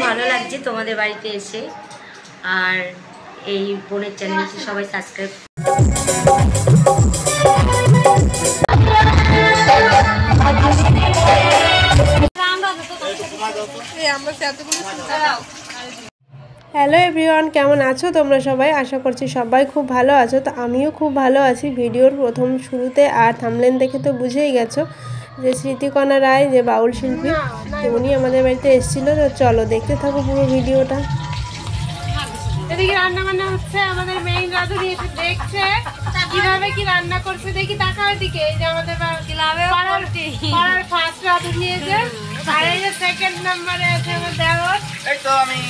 ভালো লাগছে তোমাদের বাড়িতে এসে। আর এই বোনের চ্যানেলটি সবাই সাবস্ক্রাইব। হ্যালো এভরিওয়ান, কেমন আছো তোমরা সবাই? আশা করছি সবাই খুব ভালো আছো। তো আমিও খুব ভালো আছি। ভিডিওর প্রথম শুরুতে আর থাম্বনেল দেখে তো বুঝেই গেছো যে স্মৃতিকণা রায় যে বাউল শিল্পী, উনি আমাদের বাড়িতে এসেছিলো। তো চলো দেখতে থাকো পুরো ভিডিওটা। এদিকে রান্না বান্না হচ্ছে, আমাদের মেইন রাঁধুনি এসে দেখছে কিভাবে কি রান্না করছে। দেখি তাকাও দিকে, এই যে আমাদের পাড়ার ফার্স্ট রাঁধুনি এসে, আর এই যে সেকেন্ড নম্বরে আছে আমার দেওর। এই তো আমি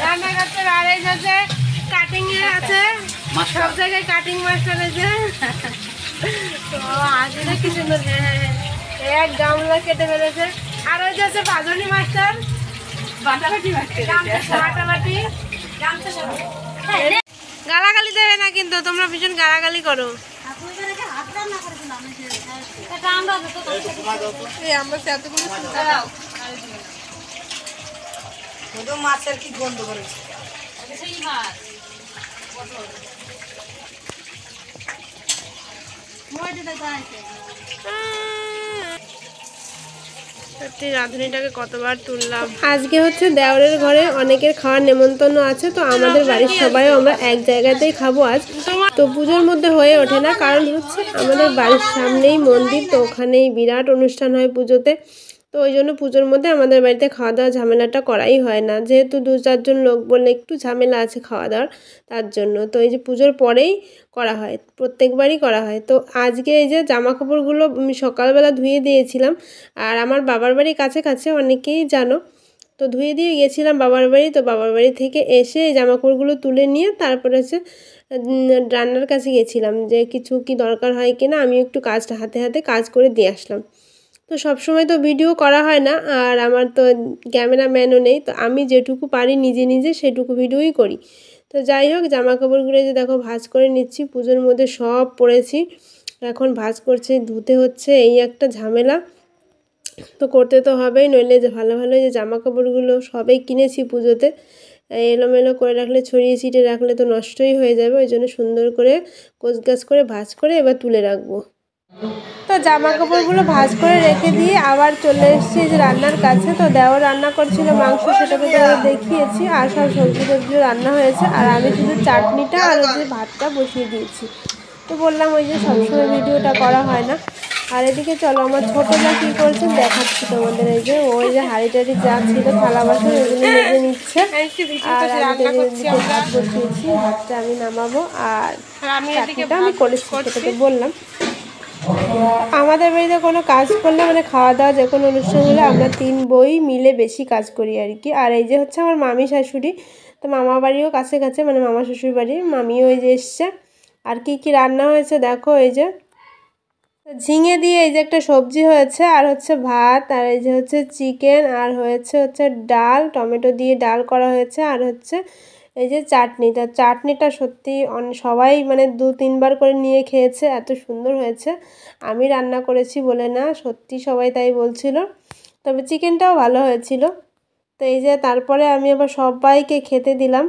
রান্না করতে, আর এই যে কাটিং এ আছে, সব জায়গায় কাটিং মাস্টার আছে। তো আসলে কি সুন্দর, এক গামলা কেটে ফেলেছে। আর ওই যে আছে ভাজনি মাস্টার, গালাগালি দেবে না কিন্তু, তোমরা ভীষণ গালাগালি করো। মাছের কি গন্ধ করেছে। সত্যি রাঁধুনিটাকে কতবার তুললাম। আজকে হচ্ছে দেওরের ঘরে অনেকের খাওয়ার নেমন্তন্ন আছে। তো আমাদের বাড়ির সবাই আমরা এক জায়গাতেই খাবো আজ। তো পুজোর মধ্যে হয়ে ওঠে না, কারণ হচ্ছে আমাদের বাড়ির সামনেই মন্দির, তো ওখানেই বিরাট অনুষ্ঠান হয় পুজোতে। তো ওই জন্য পুজোর মধ্যে আমাদের বাড়িতে খাওয়া দাওয়া ঝামেলাটা করাই হয় না, যেহেতু 2-4 জন লোক বললে একটু ঝামেলা আছে খাওয়া দাওয়ার, তার জন্য। তো এই যে পুজোর পরেই করা হয়, প্রত্যেকবারই করা হয়। তো আজকে এই যে জামা কাপড়গুলো সকালবেলা ধুয়ে দিয়েছিলাম, আর আমার বাবার বাড়ি কাছে কাছে, অনেকেই জানো। তো ধুয়ে দিয়ে গেছিলাম বাবার বাড়ি। তো বাবার বাড়ি থেকে এসে এই জামা কাপড়গুলো তুলে নিয়ে তারপরে হচ্ছে রান্নার কাছে গেছিলাম, যে কিছু কি দরকার হয় কিনা আমি একটু কাজটা হাতে হাতে কাজ করে দিয়ে আসলাম। তো সবসময় তো ভিডিও করা হয় না, আর আমার তো ক্যামেরাম্যানও নেই। তো আমি যেটুকু পারি নিজে নিজে সেটুকু ভিডিওই করি। তো যাই হোক, জামা কাপড়গুলো যে দেখো ভাঁজ করে নিচ্ছি, পুজোর মধ্যে সব পরেছি, এখন ভাঁজ করছে, ধুতে হচ্ছে, এই একটা ঝামেলা। তো করতে তো হবেই, নইলে যে ভালো ভালো যে জামা কাপড়গুলো সবাই কিনেছি পুজোতে, এলোমেলো করে রাখলে, ছড়িয়ে ছিটে রাখলে তো নষ্টই হয়ে যাবে। ওই জন্য সুন্দর করে কোচগাছ করে ভাঁজ করে এবার তুলে রাখবো। তো জামা কাপড়গুলো ভাঁজ করে রেখে দিয়ে আবার চলে এসেছি যে রান্নার কাছে। তো দেওয়া রান্না করছিল মাংস, সেটাকে তো দেখিয়েছি, আর সব সবজি টবজিও রান্না হয়েছে, আর আমি শুধু চাটনিটা আর ওই যে ভাতটা বসিয়ে দিয়েছি। তো বললাম ওই যে সবসময় ভিডিওটা করা হয় না। আর এদিকে চলো আমার ছোটো যা কী করছে দেখাচ্ছি তোমাদের। এই যে ওই যে হাঁড়ি টাড়ি যা ছিল থালা বাসন ওইগুলো মেজে নিচ্ছে, আর আমি ভাত বসিয়েছি, ভাতটা আমি নামাবো, আর চাটনিটা আমি করেছি, সেটা তো বললাম। আমাদের বাড়িতে কোনো কাজ করলে, মানে খাওয়া দাওয়া যে কোনো অনুষ্ঠান হলে আমরা 3 বই মিলে বেশি কাজ করি আর কি। আর এই যে হচ্ছে আমার মামি শাশুড়ি, তো মামা বাড়িও কাছে কাছে, মানে মামা শ্বশুর বাড়ি, মামিও এই যে এসছে। আর কি কি রান্না হয়েছে দেখো, এই যে ঝিঙে দিয়ে এই যে একটা সবজি হয়েছে, আর হচ্ছে ভাত, আর এই যে হচ্ছে চিকেন, আর হচ্ছে ডাল, টমেটো দিয়ে ডাল করা হয়েছে, আর হচ্ছে এই যে চাটনিটা সত্যি সবাই মানে 2-3 বার করে নিয়ে খেয়েছে, এত সুন্দর হয়েছে। আমি রান্না করেছি বলে না, সত্যি সবাই তাই বলছিল। তবে চিকেনটাও ভালো হয়েছিল। তো এই যে তারপরে আমি আবার সবাইকে খেতে দিলাম।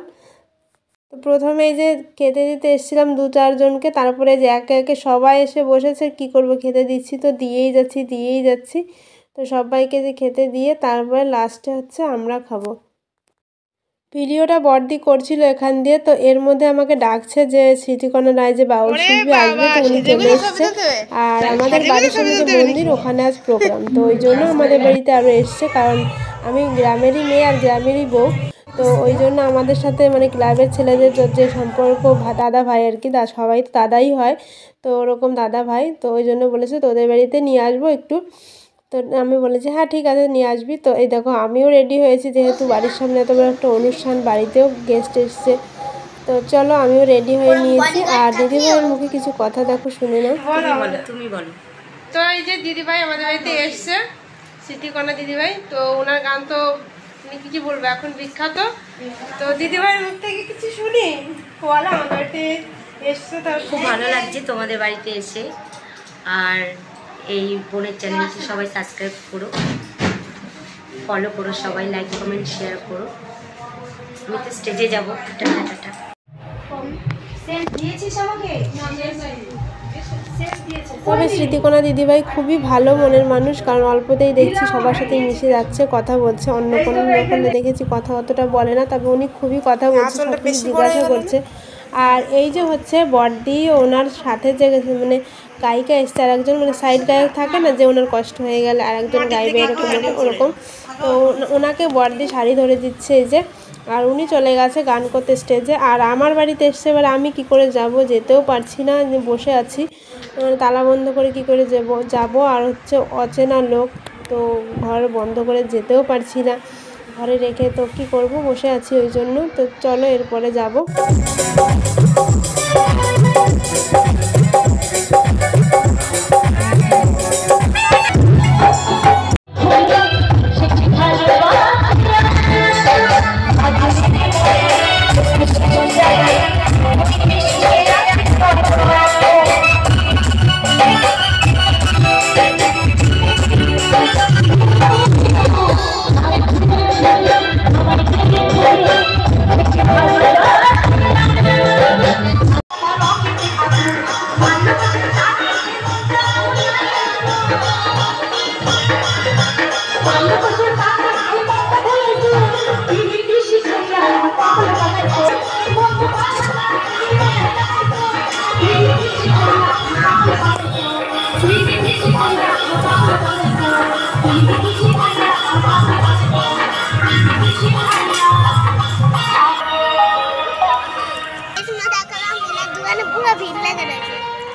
তো প্রথমে এই যে খেতে দিতে এসেছিলাম 2-4 জনকে, তারপরে যে একে একে সবাই এসে বসেছে, কি করব খেতে দিচ্ছি তো দিয়েই যাচ্ছি। তো সবাইকে যে খেতে দিয়ে তারপরে লাস্টে হচ্ছে আমরা খাবো। ভিডিওটা বড়দি করছিল এখান দিয়ে, তো এর মধ্যে আমাকে ডাকছে যে স্মৃতিকণা রায় যে বাউল শিল্পী আসবে, তো উনি চলে এসছে। আর আমাদের বাড়ির সামনে যে মন্দির, ওখানে আজ প্রোগ্রাম, তো ওই জন্য আমাদের বাড়িতে আরও এসছে, কারণ আমি গ্রামেরই মেয়ে আর গ্রামেরই বউ। তো ওই জন্য আমাদের সাথে মানে ক্লাবের ছেলেদের যে সম্পর্ক, দাদা ভাই আর কি, সবাই তো দাদাই হয়, তো ওরকম দাদা ভাই। তো ওই জন্য বলেছে তোদের বাড়িতে নিয়ে আসবো একটু। তো আমি বলেছি হ্যাঁ ঠিক আছে নিয়ে আসবি। তো এই দেখো আমিও রেডি হয়েছি, যেহেতু বাড়ির সামনে এত বড় একটা অনুষ্ঠান, বাড়িতেও গেস্ট এসছে। তো চলো আমিও রেডি হয়ে নিয়েছি। আর দিদিভাইয়ের মুখে কিছু কথা দেখো, শুনে নাও। তুমি বলো। তো এই যে দিদিভাই আমাদের বাড়িতে এসছে, স্মৃতিকণা দিদিভাই। তো ওনার গান তো কি বলবো, এখন বিখ্যাত। তো দিদিভাইয়ের মুখ থেকে কিছু শুনি, বলো আমাদের বাড়িতে এসছে। তো খুব ভালো লাগছে তোমাদের বাড়িতে এসে। আর এই বোনের চ্যানেলটি সবাই সাবস্ক্রাইব করো। ফলো করো সবাই, লাইক কমেন্ট শেয়ার করো। আমি তো স্টেজে যাবো। Tata tata. তবে স্মৃতিকোনা দিদিভাই খুবই ভালো মনের মানুষ, কারণ অল্পতেই দেখছি সবার সাথে মিশে যাচ্ছে, কথা বলছে। অন্য কোনো লোকনে দেখেছি কথা অতটা বলে না, তবে উনি খুবই কথা বলছে, সব কিছু জিজ্ঞাসা করছে। আর এই যে হচ্ছে বড়দি, ওনার সাথে যে মানে গায়িকা এসছে আর একজন, মানে সাইড গায়ক থাকে না, যে ওনার কষ্ট হয়ে গেলে আর একজন গাইবে এরকম ওরকম। তো ওনাকে বড়দি শাড়ি ধরে দিচ্ছে এই যে, আর উনি চলে গেছে গান করতে স্টেজে। আর আমার বাড়িতে এসছে, এবার আমি কি করে যাব, যেতেও পারছি না, বসে আছি তালা বন্ধ করে, কি করে যাব। আর হচ্ছে অচেনা লোক, তো ঘর বন্ধ করে যেতেও পারছি না, ঘরে রেখে তো কি করব, বসে আছি ওই জন্য। তো চলো এরপরে যাব।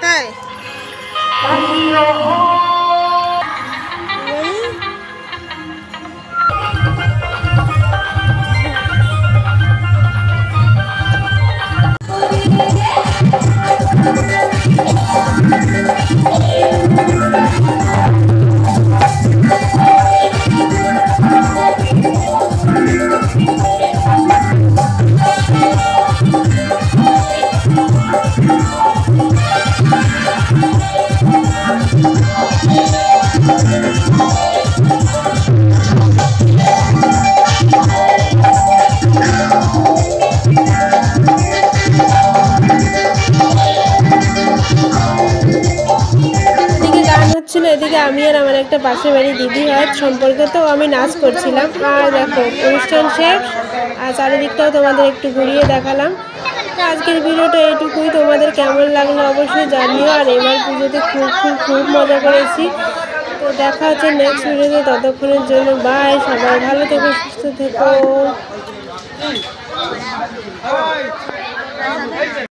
তাই এদিকে আমি আর আমার একটা পাশের বাড়ি দিদি হয় সম্পর্কে, তো আমি নাচ করছিলাম। আর দেখো অনুষ্ঠান শেষ, আর চারিদিকটাও তোমাদের একটু ঘুরিয়ে দেখালাম। তো আজকের ভিডিওটা এইটুকুই, তোমাদের কেমন লাগলো অবশ্যই জানিও। আর এবার পুজোতে খুব মজা করেছি। তো দেখা হচ্ছে নেক্সট ভিডিওতে, ততক্ষণের জন্য বাই। সবাই ভালো থেকো, সুস্থ থেকো।